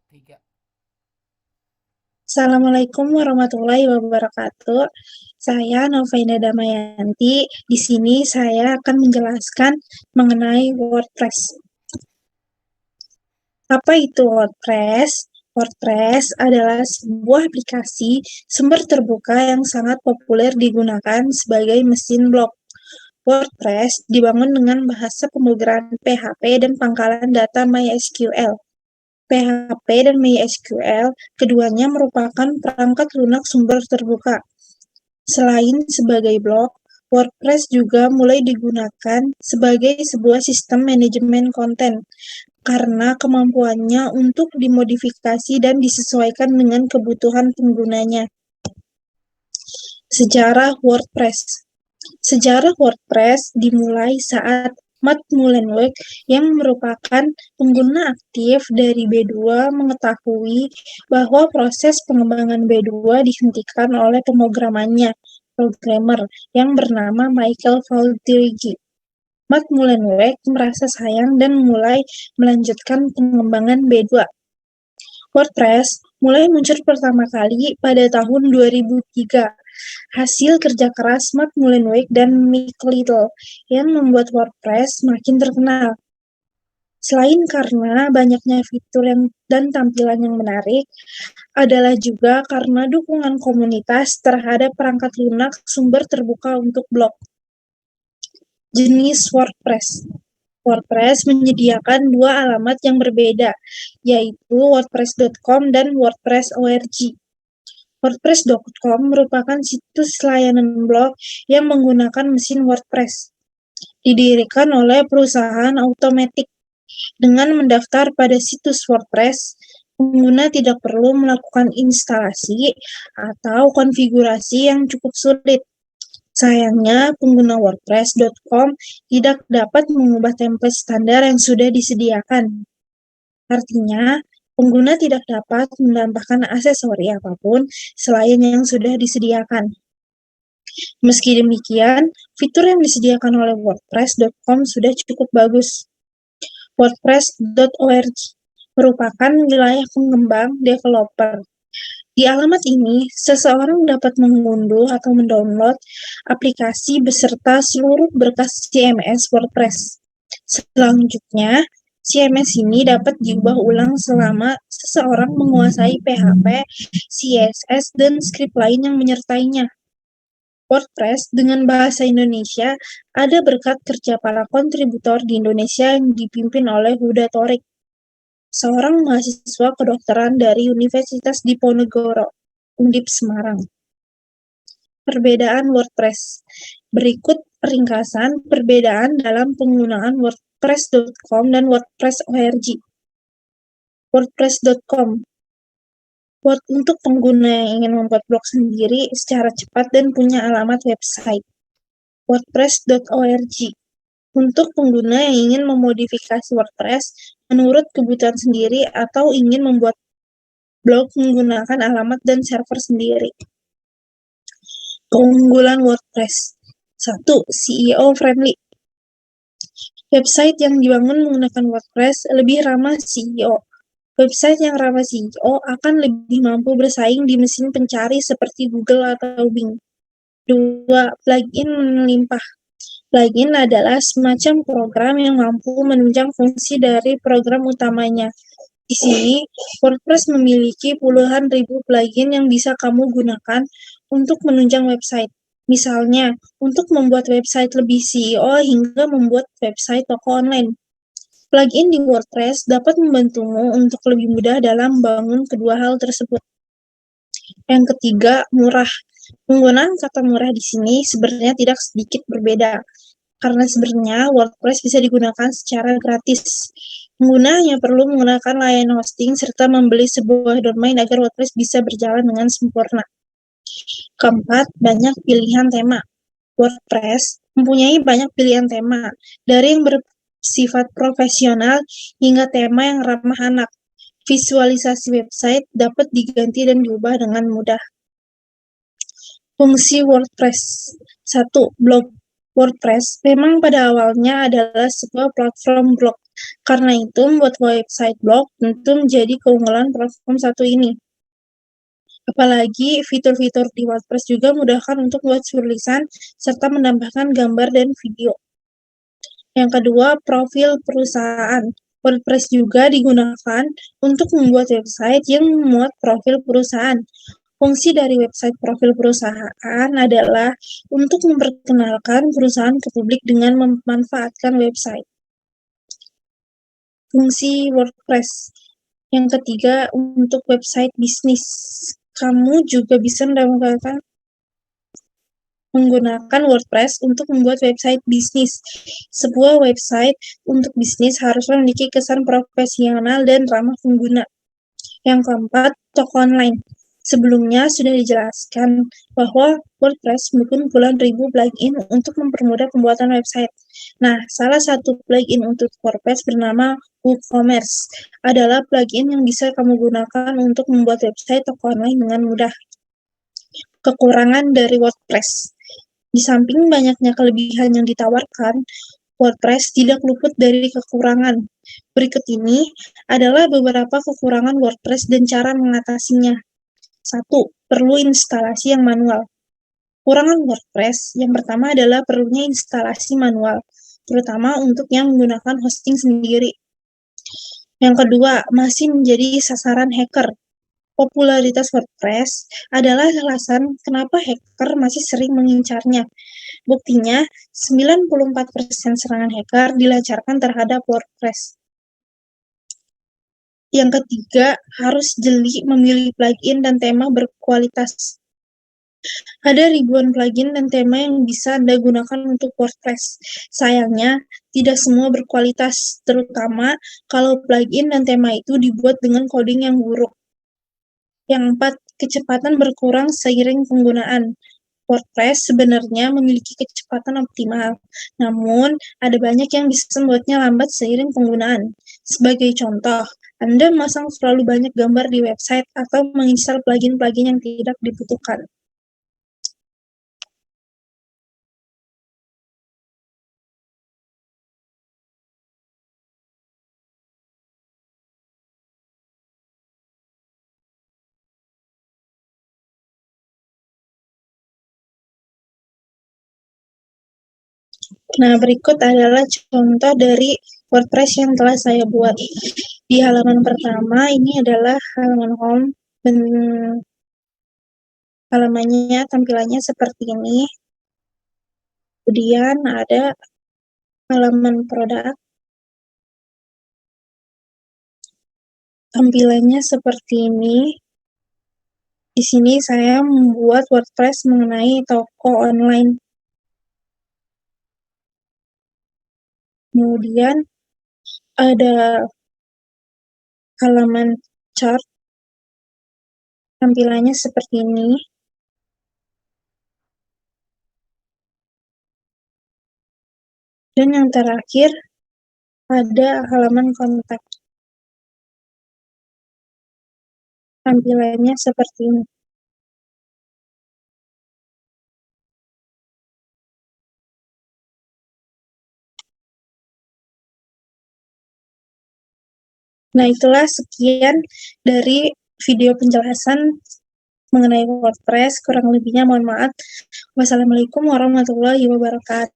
Tiga. Assalamualaikum warahmatullahi wabarakatuh. Saya Novaina Damayanti. Di sini saya akan menjelaskan mengenai WordPress. Apa itu WordPress? WordPress adalah sebuah aplikasi sumber terbuka yang sangat populer digunakan sebagai mesin blog. WordPress dibangun dengan bahasa pemrograman PHP dan pangkalan data MySQL. PHP dan MySQL keduanya merupakan perangkat lunak sumber terbuka. Selain sebagai blog, WordPress juga mulai digunakan sebagai sebuah sistem manajemen konten karena kemampuannya untuk dimodifikasi dan disesuaikan dengan kebutuhan penggunanya. Sejarah WordPress. Sejarah WordPress dimulai saat Matt Mullenweg yang merupakan pengguna aktif dari B2 mengetahui bahwa proses pengembangan B2 dihentikan oleh programmer yang bernama Michael Valdrigi. Matt Mullenweg merasa sayang dan mulai melanjutkan pengembangan B2. WordPress mulai muncul pertama kali pada tahun 2003. Hasil kerja keras Matt Mullenweg dan Mick Little yang membuat WordPress makin terkenal. Selain karena banyaknya fitur dan tampilan yang menarik, adalah juga karena dukungan komunitas terhadap perangkat lunak sumber terbuka untuk blog. Jenis WordPress. WordPress menyediakan dua alamat yang berbeda, yaitu wordpress.com dan wordpress.org. WordPress.com merupakan situs layanan blog yang menggunakan mesin WordPress. Didirikan oleh perusahaan Automattic. Dengan mendaftar pada situs WordPress, pengguna tidak perlu melakukan instalasi atau konfigurasi yang cukup sulit. Sayangnya, pengguna WordPress.com tidak dapat mengubah template standar yang sudah disediakan. Artinya, pengguna tidak dapat menambahkan aksesori apapun selain yang sudah disediakan. Meski demikian, fitur yang disediakan oleh WordPress.com sudah cukup bagus. WordPress.org merupakan wilayah pengembang developer. Di alamat ini, seseorang dapat mengunduh atau mendownload aplikasi beserta seluruh berkas CMS WordPress. Selanjutnya, CMS ini dapat diubah ulang selama seseorang menguasai PHP, CSS, dan skrip lain yang menyertainya. WordPress dengan bahasa Indonesia ada berkat kerja para kontributor di Indonesia yang dipimpin oleh Huda Thorik, seorang mahasiswa kedokteran dari Universitas Diponegoro, Undip Semarang. Perbedaan WordPress. Berikut ringkasan perbedaan dalam penggunaan wordpress.com dan wordpress.org. wordpress.com untuk pengguna yang ingin membuat blog sendiri secara cepat dan punya alamat website. wordpress.org untuk pengguna yang ingin memodifikasi WordPress menurut kebutuhan sendiri atau ingin membuat blog menggunakan alamat dan server sendiri. Keunggulan WordPress. 1. CEO friendly. Website yang dibangun menggunakan WordPress lebih ramah CEO. Website yang ramah CEO akan lebih mampu bersaing di mesin pencari seperti Google atau Bing. 2. Plugin melimpah. Plugin adalah semacam program yang mampu menunjang fungsi dari program utamanya. Di sini, WordPress memiliki puluhan ribu plugin yang bisa kamu gunakan untuk menunjang website. Misalnya, untuk membuat website lebih CEO hingga membuat website toko online. Plugin di WordPress dapat membantumu untuk lebih mudah dalam membangun kedua hal tersebut. Yang ketiga, murah. Penggunaan kata murah di sini sebenarnya tidak sedikit berbeda, karena sebenarnya WordPress bisa digunakan secara gratis. Pengguna hanya perlu menggunakan layanan hosting serta membeli sebuah domain agar WordPress bisa berjalan dengan sempurna. Keempat, banyak pilihan tema. WordPress mempunyai banyak pilihan tema, dari yang bersifat profesional hingga tema yang ramah anak. Visualisasi website dapat diganti dan diubah dengan mudah. Fungsi WordPress. 1. Blog. WordPress memang pada awalnya adalah sebuah platform blog. Karena itu, membuat website blog tentu menjadi keunggulan platform satu ini. Apalagi fitur-fitur di WordPress juga memudahkan untuk membuat tulisan serta menambahkan gambar dan video. Yang kedua, profil perusahaan. WordPress juga digunakan untuk membuat website yang memuat profil perusahaan. Fungsi dari website profil perusahaan adalah untuk memperkenalkan perusahaan ke publik dengan memanfaatkan website. Fungsi WordPress. Yang ketiga, untuk website bisnis. Kamu juga bisa menggunakan WordPress untuk membuat website bisnis. Sebuah website untuk bisnis harus memiliki kesan profesional dan ramah pengguna. Yang keempat, toko online. Sebelumnya sudah dijelaskan bahwa WordPress mendukung puluhan ribu plugin untuk mempermudah pembuatan website. Nah, salah satu plugin untuk WordPress bernama WooCommerce adalah plugin yang bisa kamu gunakan untuk membuat website toko online dengan mudah. Kekurangan dari WordPress. Di samping banyaknya kelebihan yang ditawarkan, WordPress tidak luput dari kekurangan. Berikut ini adalah beberapa kekurangan WordPress dan cara mengatasinya. 1. Perlu instalasi yang manual. Kekurangan WordPress yang pertama adalah perlunya instalasi manual, terutama untuk yang menggunakan hosting sendiri. Yang kedua, masih menjadi sasaran hacker. Popularitas WordPress adalah alasan kenapa hacker masih sering mengincarnya. Buktinya, 94% serangan hacker dilancarkan terhadap WordPress. Yang ketiga, harus jeli memilih plugin dan tema berkualitas. Ada ribuan plugin dan tema yang bisa Anda gunakan untuk WordPress. Sayangnya, tidak semua berkualitas, terutama kalau plugin dan tema itu dibuat dengan coding yang buruk. Yang keempat, kecepatan berkurang seiring penggunaan. WordPress sebenarnya memiliki kecepatan optimal, namun ada banyak yang bisa membuatnya lambat seiring penggunaan. Sebagai contoh, Anda memasang terlalu banyak gambar di website atau menginstal plugin-plugin yang tidak dibutuhkan. Nah, berikut adalah contoh dari WordPress yang telah saya buat. Di halaman pertama, ini adalah halaman home. Halamannya, tampilannya seperti ini. Kemudian ada halaman produk. Tampilannya seperti ini. Di sini saya membuat WordPress mengenai toko online. Kemudian ada halaman chart. Tampilannya seperti ini. Dan yang terakhir ada halaman kontak. Tampilannya seperti ini. Nah, itulah sekian dari video penjelasan mengenai WordPress. Kurang lebihnya mohon maaf. Wassalamualaikum warahmatullahi wabarakatuh.